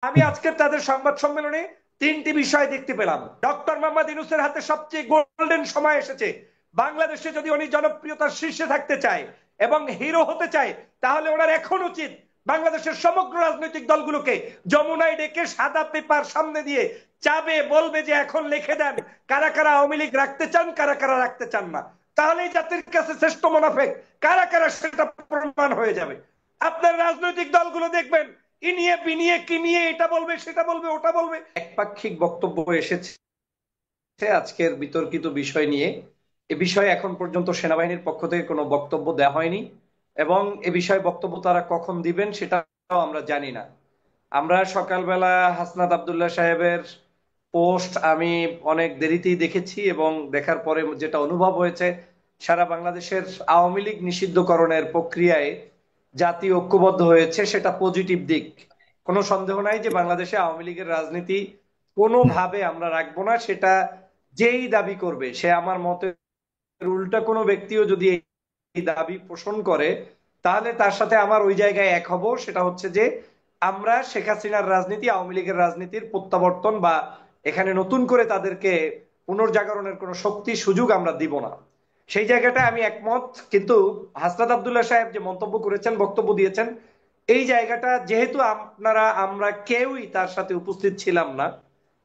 আমি আজকের তাদের সংবাদ সম্মেলনে তিনটি বিষয় দেখতে পেলাম। ডক্টর মোহাম্মদ ইউনূসের হাতে সবচেয়ে গোল্ডেন সময় এসেছে। বাংলাদেশে যদি উনি জনপ্রিয়তার শীর্ষে থাকতে চায় এবং হিরো হতে চায়, তাহলে ওনার এখন উচিত বাংলাদেশের সমগ্র রাজনৈতিক দলগুলোকে যমুনায় ডেকে সাদা পেপার সামনে দিয়ে চাবে বলবে যে এখন লিখে দেন কারা কারা আওয়ামী লীগ রাখতে চান, কারা কারা রাখতে চান না। তাহলে এই জাতির কাছে শ্রেষ্ঠ মোনাফেক কারা কারা সেটা প্রমাণ হয়ে যাবে। আপনার রাজনৈতিক দলগুলো দেখবেন ইনিয়ে বিনিয়ে কি নিয়ে এটা বলবে সেটা বলবে ওটা বলবে, একপাক্ষিক বক্তব্য এসেছে আজকের বিতর্কিত বিষয় নিয়ে। এ বিষয়ে এখন পর্যন্ত সেনাবাহিনীর পক্ষ থেকে কোনো বক্তব্য দেওয়া হয়নি, এবং এ বিষয়ে বক্তব্য তারা কখন দিবেন সেটাও আমরা জানি না। আমরা সকালবেলা হাসনাত আবদুল্লাহ সাহেবের পোস্ট আমি অনেক দেরিতেই দেখেছি, এবং দেখার পরে যেটা অনুভব হয়েছে, সারা বাংলাদেশের আওয়ামী লীগ নিষিদ্ধকরণের প্রক্রিয়ায় জাতি ঐক্যবদ্ধ হয়েছে, সেটা পজিটিভ দিক। কোনো সন্দেহ নাই যে বাংলাদেশে আওয়ামী লীগের রাজনীতি কোনোভাবে আমরা রাখবো না। সেটা যেই দাবি করবে, সে আমার মতে উল্টা কোনো ব্যক্তিও যদি এই দাবি পোষণ করে, তাহলে তার সাথে আমার ওই জায়গায় এক হব। সেটা হচ্ছে যে আমরা শেখ হাসিনার রাজনীতি, আওয়ামী লীগের রাজনীতির প্রত্যাবর্তন বা এখানে নতুন করে তাদেরকে পুনর্জাগরণের কোনো শক্তি সুযোগ আমরা দিব না। সেই জায়গাটা আমি একমত। কিন্তু হাসনাত আবদুল্লাহ সাহেব যে মন্তব্য করেছেন, বক্তব্য দিয়েছেন, এই জায়গাটা যেহেতু আমরা কেউই তার সাথে উপস্থিত ছিলাম না,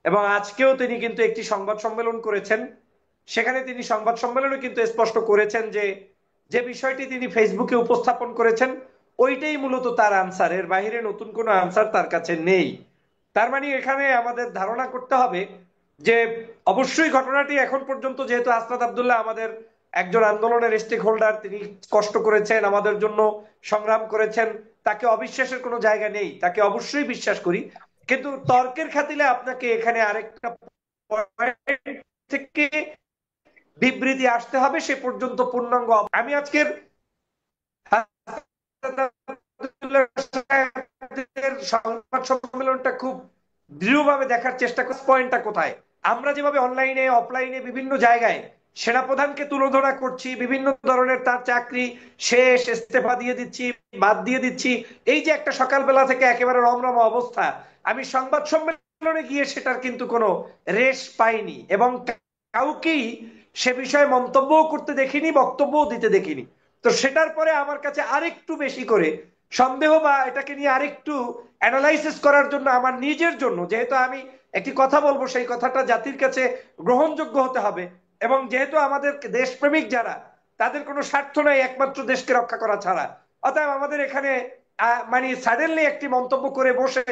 এবং আজকেও তিনি কিন্তু একটি সংবাদ সম্মেলন করেছেন, সেখানে তিনি সংবাদ সম্মেলনে কিন্তু স্পষ্ট করেছেন যে যে বিষয়টি তিনি ফেসবুকে উপস্থাপন করেছেন ওইটাই মূলত তার আনসার, এর বাইরে নতুন কোনো আনসার তার কাছে নেই। তার মানে এখানে আমাদের ধারণা করতে হবে যে অবশ্যই ঘটনাটি এখন পর্যন্ত, যেহেতু আসনাদ আব্দুল্লাহ আমাদের একজন আন্দোলনের স্টেক হোল্ডার, তিনি কষ্ট করেছেন, আমাদের জন্য সংগ্রাম করেছেন, তাকে অবিশ্বাসের কোনো জায়গা নেই, তাকে অবশ্যই বিশ্বাস করি। কিন্তু তর্কের খাতিলে আপনাকে এখানে আরেকটা পয়েন্ট থেকে বিবৃতি আসতে হবে, সে পর্যন্ত পূর্ণাঙ্গ আমি আজকের সংবাদ সম্মেলনটা খুব দৃঢ়ভাবে দেখার চেষ্টা করছি পয়েন্টটা কোথায়। আমরা যেভাবে অনলাইনে অফলাইনে বিভিন্ন জায়গায় সেনাপ্রধানকে তুলোধনা করছি, বিভিন্ন ধরনের তার চাকরি শেষ, ইস্তফা দিয়ে দিচ্ছি, বাদ দিয়ে দিচ্ছি, এই যে একটা সকালবেলা থেকে একেবারে রমরমা অবস্থা, আমি সংবাদ সম্মেলনে গিয়ে সেটার কিন্তু কোনো রেশ পাইনি, এবং কাউকেই সে বিষয়ে মন্তব্য করতে দেখিনি, বক্তব্যও দিতে দেখিনি। তো সেটার পরে আমার কাছে আরেকটু বেশি করে সন্দেহ, বা এটাকে নিয়ে আরেকটু অ্যানালাইসিস করার জন্য, আমার নিজের জন্য, যেহেতু আমি একটি কথা বলবো সেই কথাটা জাতির কাছে গ্রহণযোগ্য হতে হবে, এবং যেহেতু আমাদের দেশপ্রেমিক যারা, তাদের কোনো স্বার্থ নাই একমাত্র দেশকে রক্ষা করা ছাড়া, অতএব আমাদের এখানে মানে সাডেনলি একটি মন্তব্য করে বসে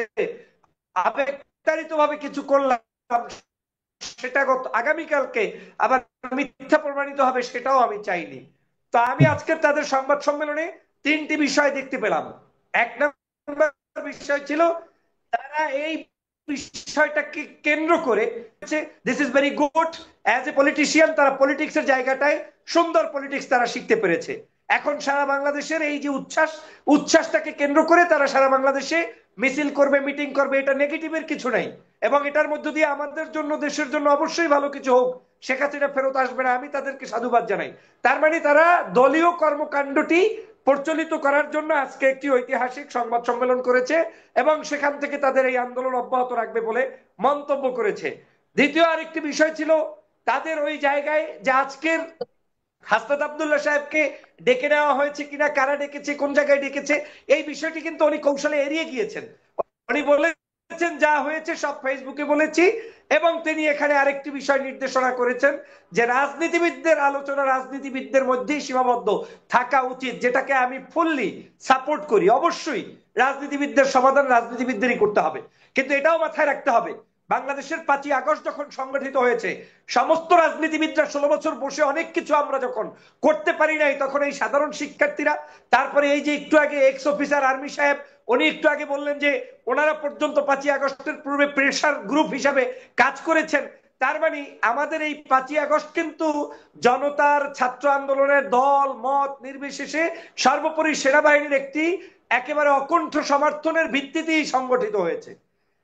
আবেগতাড়িত ভাবে কিছু করলাম, সেটা আগামীকালকে আবার মিথ্যা প্রমাণিত হবে, সেটাও আমি চাইনি। তো আমি আজকের তাদের সংবাদ সম্মেলনে তিনটি বিষয় দেখতে পেলাম। এক নম্বর বিষয় ছিল তারা এই বিষয়টাকে কেন্দ্র করে, this is very good, as a politician তারা পলিটিক্সের জায়গাটায় সুন্দর পলিটিক্স তারা শিখতে পেরেছে। এখন সারা বাংলাদেশের এই যে উচ্ছ্বাস, উচ্ছ্বাসটাকে কেন্দ্র করে তারা সারা বাংলাদেশে মিছিল করবে, মিটিং করবে, এটা নেগেটিভের কিছু নাই, এবং এটার মধ্য দিয়ে আমাদের জন্য, দেশের জন্য অবশ্যই ভালো কিছু হোক, শেখ হাসিনা ফেরত আসবে না, আমি তাদেরকে সাধুবাদ জানাই। তার মানে তারা দলীয় কর্মকাণ্ডটি প্রচলিত করার জন্য আজকে একটি ঐতিহাসিক সংবাদ সম্মেলন করেছে, এবং সেখান থেকে তাদের এই আন্দোলন অব্যাহত রাখবে বলে মন্তব্য করেছে। দ্বিতীয় আরেকটি বিষয় ছিল তাদের ওই জায়গায় যে আজকের হাসনাত আবদুল্লাহ সাহেবকে ডেকে নেওয়া হয়েছে কিনা, কারা ডেকেছে, কোন জায়গায় ডেকেছে, এই বিষয়টি কিন্তু উনি কৌশলে এড়িয়ে গিয়েছেন। উনি বলেছেন যা হয়েছে সব ফেসবুকে বলেছি, এবং তিনি এখানে আরেকটি বিষয় নির্দেশনা করেছেন যে রাজনীতিবিদদের আলোচনা রাজনীতিবিদদের মধ্যেই সীমাবদ্ধ থাকা উচিত, যেটাকে আমি ফুললি সাপোর্ট করি। অবশ্যই রাজনীতিবিদদের সমাধান রাজনীতিবিদদেরই করতে হবে, কিন্তু এটাও মাথায় রাখতে হবে বাংলাদেশের 5ই আগস্ট যখন সংগঠিত হয়েছে, সমস্ত রাজনীতিবিদরা 16 বছর বসে অনেক কিছু আমরা যখন করতে পারি নাই, তখন এই সাধারণ শিক্ষার্থীরা, তারপরে এই যে একটু আগে এক্স অফিসার আর্মি সাহেব, উনি একটু আগে বললেন যে ওনারা পর্যন্ত 5ই আগস্টের পূর্বে প্রেশার গ্রুপ হিসাবে কাজ করেছেন। তার মানে আমাদের এই 5ই আগস্ট কিন্তু জনতার, ছাত্র আন্দোলনের দল মত নির্বিশেষে সর্বোপরি সেনাবাহিনীর একটি একেবারে অকুণ্ঠ সমর্থনের ভিত্তিতেই সংগঠিত হয়েছে।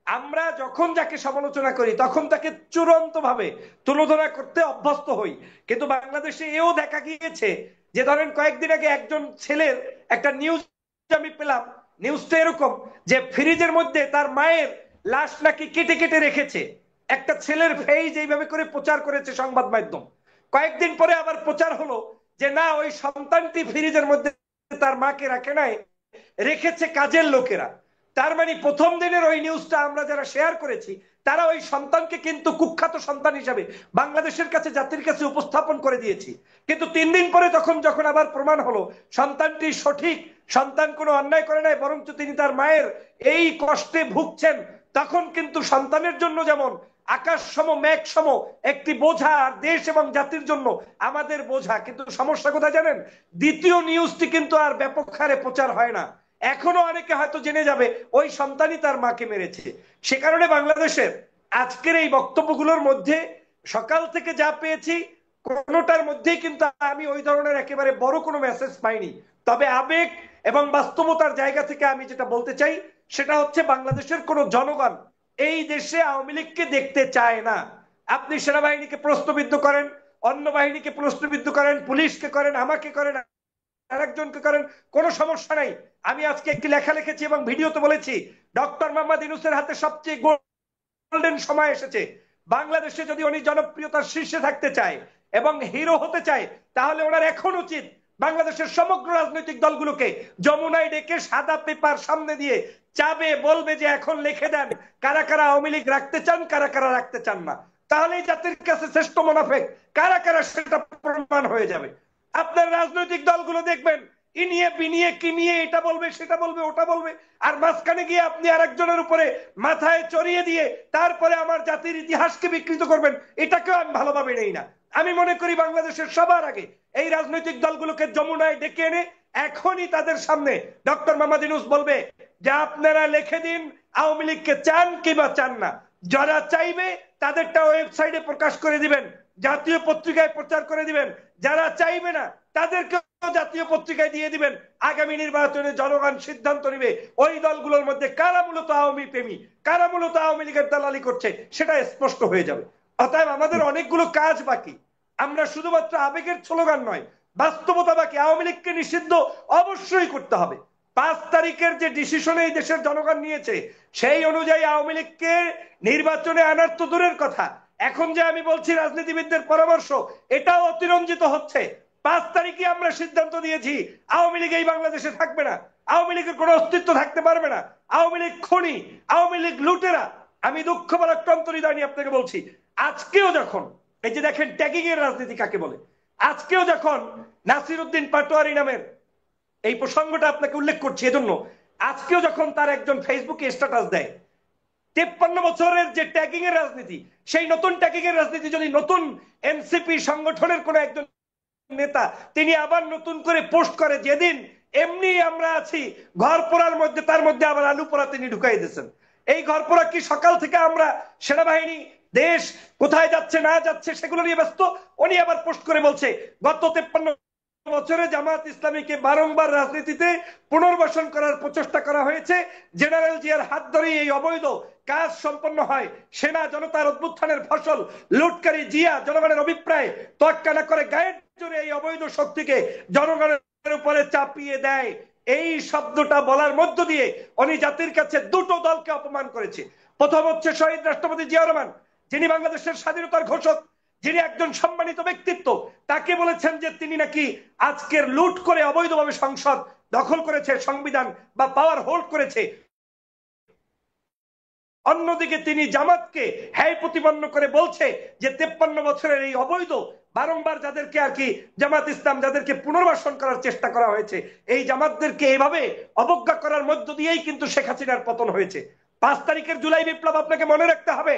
আমরা যখন যাকে সমালোচনা করি তখন তাকে চূড়ান্ত ভাবে তুলোধনা করতে অভ্যস্ত হই, কিন্তু বাংলাদেশে এও দেখা গিয়েছে যে ধরেন কয়েকদিন আগে একজন ছেলের একটা নিউজ আমি পেলাম, নিউজটা এরকম যে ফ্রিজের মধ্যে তার মায়ের লাশ নাকি কেটে কেটে রেখেছে। একটা ছেলের ফেজ এইভাবে করে প্রচার করেছে সংবাদ মাধ্যম। কয়েকদিন পরে আবার প্রচার হলো যে না, ওই সন্তানটি ফ্রিজের মধ্যে তার মাকে রাখে নাই, রেখেছে কাজের লোকেরা। তার মানে প্রথম দিনের ওই নিউজটা আমরা যারা শেয়ার করেছি, তারা ওই সন্তানকে কিন্তু কুখ্যাত সন্তান হিসাবে বাংলাদেশের কাছে, জাতির কাছে উপস্থাপন করে দিয়েছি। কিন্তু 3 দিন পরে যখন আবার প্রমাণ হলো সন্তানটি সঠিক, সন্তান কোনো অন্যায় করে নাই, বরঞ্চ তিনি তার মায়ের এই কষ্টে ভুগছেন, তখন কিন্তু সন্তানের জন্য যেমন আকাশ সম মেঘ সম একটি বোঝা, আর দেশ এবং জাতির জন্য আমাদের বোঝা। কিন্তু সমস্যা কোথায় জানেন? দ্বিতীয় নিউজটি কিন্তু আর ব্যাপক হারে প্রচার হয় না। এখনো অনেকে হয়তো জেনে যাবে ওই সন্তানই তার মাকে মেরেছে। সে কারণে বাংলাদেশের আজকের এই বক্তব্যগুলোর মধ্যে সকাল থেকে যা পেয়েছি, কোনোটার মধ্যেই কিন্তু আমি ওই ধরনের একেবারে বড় কোনো মেসেজ পাইনি। তবে আবেগ এবং বাস্তবতার জায়গা থেকে আমি যেটা বলতে চাই, সেটা হচ্ছে বাংলাদেশের কোন জনগণ এই দেশে আওয়ামী লীগকে দেখতে চায় না। আপনি সেনাবাহিনীকে প্রশ্নবিদ্ধ করেন, অন্য বাহিনীকে প্রশ্নবিদ্ধ করেন, পুলিশকে করেন, আমাকে করেন, আরেকজনকে করেন, কোনো সমস্যা নাই। আমি আজকে একটি লেখা লিখেছি এবং ভিডিওতে বলেছি, ডক্টর মোহাম্মদ ইউনূসের হাতে সবচেয়ে গোল্ডেন সময় এসেছে। বাংলাদেশে যদি উনি জনপ্রিয়তার শীর্ষে থাকতে চায় এবং হিরো হতে চায়, তাহলে ওনার এখন উচিত বাংলাদেশের সমগ্র রাজনৈতিক দলগুলোকে যমুনায় ডেকে সাদা পেপার সামনে দিয়ে চাবে, বলবে যে এখন লিখে দেন কারা কারা আওয়ামী লীগ রাখতে চান, কারা কারা রাখতে চান না। তাহলেই জাতির কাছে শ্রেষ্ঠ মুনাফেক কারা কারা সেটা প্রমাণ হয়ে যাবে। আপনার রাজনৈতিক দলগুলো দেখবেন ইনিয়ে বিনিয়ে কি নিয়ে এটা বলবে, সেটা বলবে, ওটা বলবে, আর মাঝখানে গিয়ে আপনি আরেকজনের উপরে মাথায় চড়িয়ে দিয়ে তারপরে আমার জাতির ইতিহাসকে বিকৃত করবেন। এটাকেও আমি ভালোভাবে নেই না। আমি মনে করি বাংলাদেশের সবার আগে এই রাজনৈতিক দলগুলোকে যমুনায় ডেকে এনে এখনই তাদের সামনে ডক্টর মোহাম্মদ ইউনূস বলবে যে আপনারা লিখে দিন আওয়ামী লীগকে চান কিংবা চান না। যারা চাইবে তাদেরটা ওয়েবসাইটে প্রকাশ করে দিবেন, জাতীয় পত্রিকায় প্রচার করে দিবেন। যারা চাইবে না তাদেরকে জাতীয় পত্রিকায় দিয়ে দিবেন। আগামী নির্বাচনে জনগণ সিদ্ধান্ত নিবে ওই দলগুলোর মধ্যে কারা মূলত আওয়ামী প্রেমী, কারা মূলত আওয়ামী লীগের দালালি করছে, সেটা স্পষ্ট হয়ে যাবে। অতএব আমাদের অনেকগুলো কাজ বাকি। আমরা শুধুমাত্র আবেগের স্লোগান নয়, বাস্তবতা বাকি। আওয়ামী লীগকে নিষিদ্ধ অবশ্যই করতে হবে। 5 তারিখের যে ডিসিশন এই দেশের জনগণ নিয়েছে, সেই অনুযায়ী আওয়ামী লীগকে নির্বাচনে আনার তো দূরের কথা, এখন যে আমি বলছি রাজনীতিবিদদের পরামর্শ, এটাও অতিরঞ্জিত হচ্ছে। 5 তারিখে আমরা সিদ্ধান্ত দিয়েছি আওয়ামী লীগ এই বাংলাদেশে থাকবে না, আওয়ামী লীগের কোনো অস্তিত্ব থাকতে পারবে না। আওয়ামী লীগ খুনি, আওয়ামী লীগ লুটেরা। আমি দুঃখ বলাক্রান্ত হৃদয় নিয়ে আপনাকে বলছি, আজকেও যখন এই যে দেখেন ট্যাগিং এর রাজনীতি কাকে বলে, আজকেও যখন নাসির উদ্দিন পাটোয়ারি নামের এই প্রসঙ্গটা আপনাকে উল্লেখ করছি এজন্য, আজকেও যখন তার একজন ফেসবুকে স্ট্যাটাস দেয় 53 বছরের যে ট্যাগিং এর রাজনীতি, সেই নতুন ট্যাগিং এর রাজনীতি যদি নতুন এনসিপি সংগঠনের কোন একজন নেতা তিনি আবার নতুন করে পোস্ট করে, যেদিন এমনি আমরা আছি ঘর পোড়ার মধ্যে, তার মধ্যে আবার আলু পোড়া তিনি ঢুকাই দিয়েছেন। এই ঘর পোড়া কি সকাল থেকে আমরা সেনাবাহিনী দেশ কোথায় যাচ্ছে না যাচ্ছে সেগুলো নিয়ে ব্যস্ত, উনি আবার পোস্ট করে বলছে গত 53 বছরে জামাত ইসলামীকে বারংবার রাজনীতিতে পুনর্বাসন করার প্রচেষ্টা করা হয়েছে। জেনারেল জিয়ার হাত ধরেই এই অবৈধ কাজ সম্পন্ন হয়। সেনা জনতার অভ্যুত্থানের ফসল লুটকারী জিয়া জনগণের অভিপ্রায় তোয়াক্কা না করে গায়ের জোরে এই অবৈধ শক্তিকে জনগণের উপরে চাপিয়ে দেয়। এই শব্দটা বলার মধ্য দিয়ে উনি জাতির কাছে দুটো দলকে অপমান করেছে। প্রথম হচ্ছে শহীদ রাষ্ট্রপতি জিয়া রহমান, যিনি বাংলাদেশের স্বাধীনতার ঘোষক, যিনি একজন সম্মানিত ব্যক্তিত্ব, তাকে বলেছেন যে তিনি নাকি আজকের লুট করে অবৈধভাবে সংসদ দখল করেছে, সংবিধান বা পাওয়ার হোল্ড করেছে। অন্যদিকে তিনি জামাতকে হ্যায় প্রতিপন্ন করে বলছে যে 53 বছরের এই অবৈধ বারংবার যাদেরকে আর কি জামাত ইসলাম যাদেরকে পুনর্বাসন করার চেষ্টা করা হয়েছে, এই জামাতদেরকে এইভাবে অবজ্ঞা করার মধ্য দিয়েই কিন্তু শেখ হাসিনার পতন হয়েছে। 5 তারিখের জুলাই বিপ্লব আপনাকে মনে রাখতে হবে।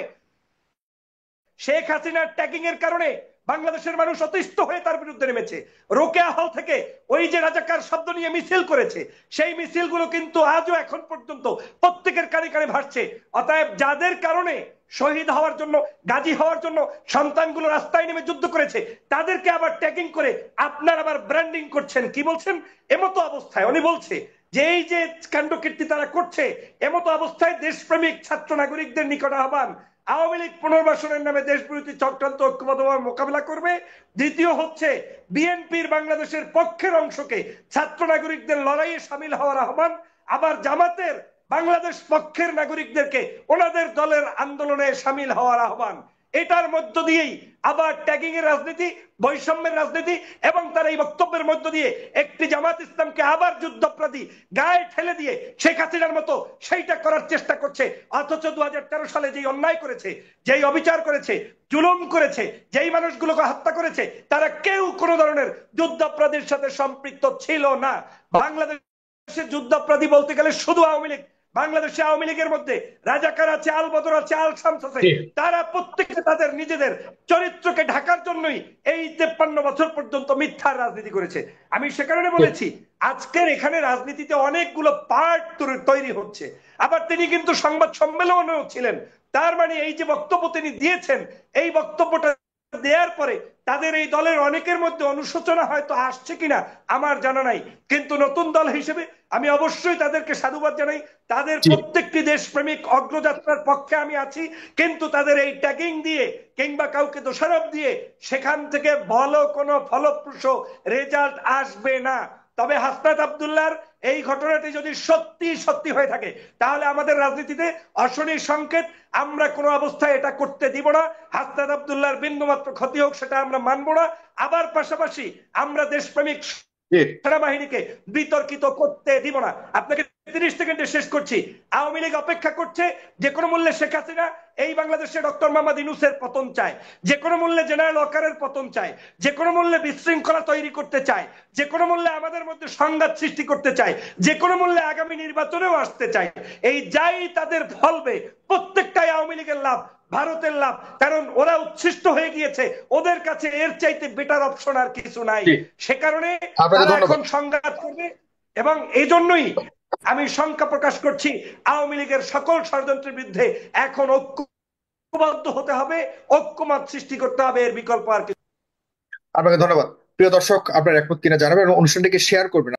শেখ হাসিনার ট্যাগিং এর কারণে বাংলাদেশের মানুষ অতিষ্ঠ হয়ে তার বিরুদ্ধে নেমেছে। রোকেয়া হল থেকে ওই যে রাজাকার শব্দ নিয়ে মিছিল করেছে, সেই মিছিলগুলো কিন্তু আজও এখন পর্যন্ত প্রত্যেকের কানে কানে ভাসছে। অতএব যাদের কারণে শহীদ হওয়ার জন্য, গাজী হওয়ার জন্য সন্তানগুলো রাস্তায় নেমে যুদ্ধ করেছে, তাদেরকে আবার ট্যাগিং করে আপনার আবার ব্র্যান্ডিং করছেন। কি বলছেন? এমতো অবস্থায় উনি বলছে যে এই যে কাণ্ডকীর্তি তারা করছে, এমতো অবস্থায় দেশপ্রেমিক ছাত্র নাগরিকদের নিকট আহ্বান, আওয়ামী লীগ পুনর্বাসনের নামে দেশবিরোধী চক্রান্ত ঐক্যবদ্ধভাবে মোকাবিলা করবে। দ্বিতীয় হচ্ছে বিএনপির বাংলাদেশের পক্ষের অংশকে ছাত্র নাগরিকদের লড়াইয়ে সামিল হওয়ার আহ্বান। আবার জামাতের বাংলাদেশ পক্ষের নাগরিকদেরকে ওনাদের দলের আন্দোলনে সামিল হওয়ার আহ্বান। এটার মধ্য দিয়েই আবার ট্যাগিং এর রাজনীতি, বৈষম্যের রাজনীতি এবং তার এই বক্তব্যের মধ্য দিয়ে একটি জামাত ইসলামকে আবার যুদ্ধাপরাধী গায়ে ঠেলে দিয়ে শেখ হাসিনার মতো সেইটা করার চেষ্টা করছে। অথচ 2013 সালে যেই অন্যায় করেছে, যেই অবিচার করেছে, জুলুম করেছে, যেই মানুষগুলোকে হত্যা করেছে, তারা কেউ কোনো ধরনের যুদ্ধাপরাধীর সাথে সম্পৃক্ত ছিল না। বাংলাদেশের যুদ্ধাপরাধী বলতে গেলে শুধু আওয়ামী লীগ। বাংলাদেশে আওয়ামী লীগের মধ্যে রাজাকার আছে, আল বদর আছে, আল শামস আছে। তারা প্রত্যেকে তাদের নিজেদের চরিত্রকে ঢাকার জন্যই এই 53 বছর পর্যন্ত মিথ্যার রাজনীতি করেছে। আমি সে কারণে বলেছি আজকের এখানে রাজনীতিতে অনেকগুলো পার্ট তৈরি হচ্ছে। আবার তিনি কিন্তু সংবাদ সম্মেলনেও ছিলেন। তার মানে এই যে বক্তব্য তিনি দিয়েছেন, এই বক্তব্যটা দেওয়ার পরে তাদের এই দলের অনেকের মধ্যে অনুশোচনা হয়তো আসছে কিনা আমার জানা নাই, কিন্তু নতুন দল হিসেবে আমি অবশ্যই তাদেরকে সাধুবাদ জানাই। তাদের প্রত্যেকটি দেশপ্রেমিক অগ্রযাত্রার পক্ষে আমি আছি, কিন্তু তাদের এই ট্যাগিং দিয়ে কিংবা কাউকে দোষারোপ দিয়ে সেখান থেকে ভালো কোনো ফলপ্রসূ রেজাল্ট আসবে না। তবে হাসনাত আব্দুল্লাহর এই ঘটনাটি যদি সত্যি সত্যি হয়ে থাকে, তাহলে আমাদের রাজনীতিতে অশনি সংকেত। আমরা কোনো অবস্থায় এটা করতে দিব না। হাসনাত আব্দুল্লাহর বিন্দুমাত্র ক্ষতি হোক সেটা আমরা মানব না। আবার পাশাপাশি আমরা দেশপ্রেমিক সেনাবাহিনীকে বিতর্কিত করতে দিব না। আপনাকে 30 সেকেন্ডে শেষ করছি। আওয়ামী লীগ অপেক্ষা করছে যে কোনো মূল্যে শেখ হাসিনা এই বাংলাদেশে ডক্টর মোহাম্মদ ইউনূসের পতন চায়, যে কোনো মূল্যে জেনারেল ওয়াকারের পতন চায়, যে কোনো মূল্যে বিশৃঙ্খলা তৈরি করতে চায়, যে কোনো মূল্যে আমাদের মধ্যে সংঘাত সৃষ্টি করতে চায়, যে কোনো মূল্যে আগামী নির্বাচনেও আসতে চায়। এই যাই তাদের ফলবে প্রত্যেকটাই আওয়ামী লীগের লাভ, ভারতের লাভ। কারণ ওরা উচ্ছিষ্ট হয়ে গিয়েছে, ওদের কাছে এর চাইতে বেটার অপশন আর কিছু নাই। সে কারণে তারা এখন সংঘাত করবে এবং এই জন্যই আমি শঙ্কা প্রকাশ করছি আওয়ামী লীগের সকল ষড়যন্ত্রের বিরুদ্ধে এখন ঐক্যবদ্ধ হতে হবে, ঐক্যমত সৃষ্টি করতে হবে, এর বিকল্প আর কিছু। আপনাকে ধন্যবাদ। প্রিয় দর্শক, আপনার একমত কিনা জানাবেন এবং অনুষ্ঠানটিকে শেয়ার করবেন।